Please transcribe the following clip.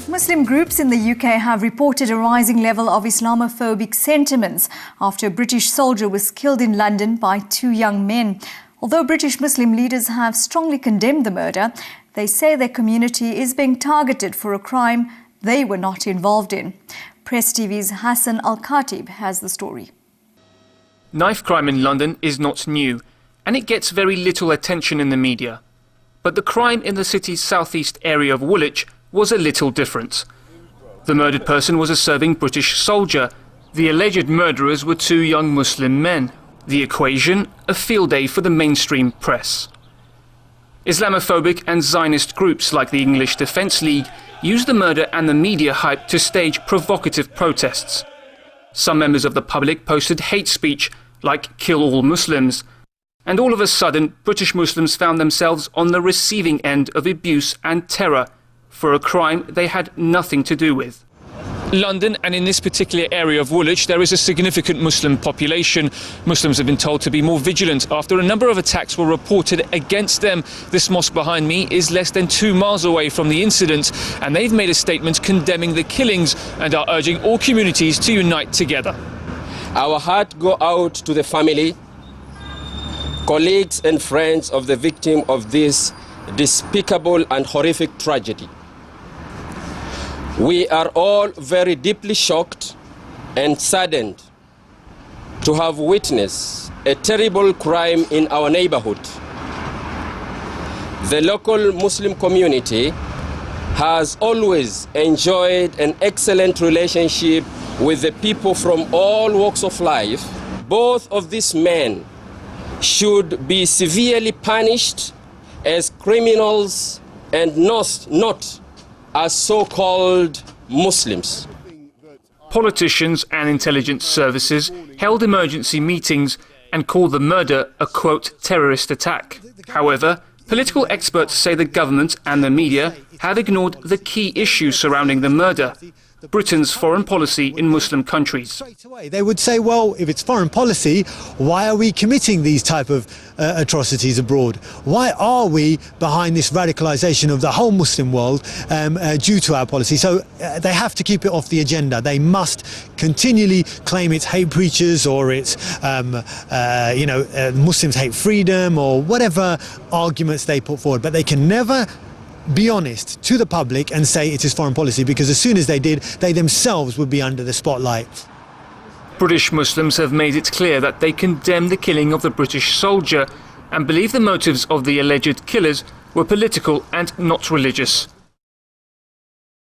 Muslim groups in the UK have reported a rising level of Islamophobic sentiments after a British soldier was killed in London by two young men. Although British Muslim leaders have strongly condemned the murder, they say their community is being targeted for a crime they were not involved in. Press TV's Hassan Al-Khatib has the story. Knife crime in London is not new, and it gets very little attention in the media. But the crime in the city's southeast area of Woolwich was a little different. The murdered person was a serving British soldier. The alleged murderers were two young Muslim men. The equation, a field day for the mainstream press. Islamophobic and Zionist groups like the English Defence League used the murder and the media hype to stage provocative protests. Some members of the public posted hate speech like "kill all Muslims." And all of a sudden, British Muslims found themselves on the receiving end of abuse and terror for a crime they had nothing to do with. London, and in this particular area of Woolwich, there is a significant Muslim population. Muslims have been told to be more vigilant after a number of attacks were reported against them. This mosque behind me is less than 2 miles away from the incident, and they've made a statement condemning the killings and are urging all communities to unite together. Our heart go out to the family, colleagues and friends of the victim of this despicable and horrific tragedy. We are all very deeply shocked and saddened to have witnessed a terrible crime in our neighborhood. The local Muslim community has always enjoyed an excellent relationship with the people from all walks of life. Both of these men should be severely punished as criminals and not as so-called Muslims. Politicians and intelligence services held emergency meetings and called the murder a, quote, terrorist attack. However, political experts say the government and the media have ignored the key issues surrounding the murder: Britain's foreign policy in Muslim countries. They would say, well, if it's foreign policy, why are we committing these type of atrocities abroad? Why are we behind this radicalization of the whole Muslim world due to our policy? So they have to keep it off the agenda. They must continually claim it's hate preachers or it's, Muslims hate freedom or whatever arguments they put forward. But they can never be honest to the public and say it is foreign policy, because as soon as they did, they themselves would be under the spotlight. British Muslims have made it clear that they condemn the killing of the British soldier and believe the motives of the alleged killers were political and not religious.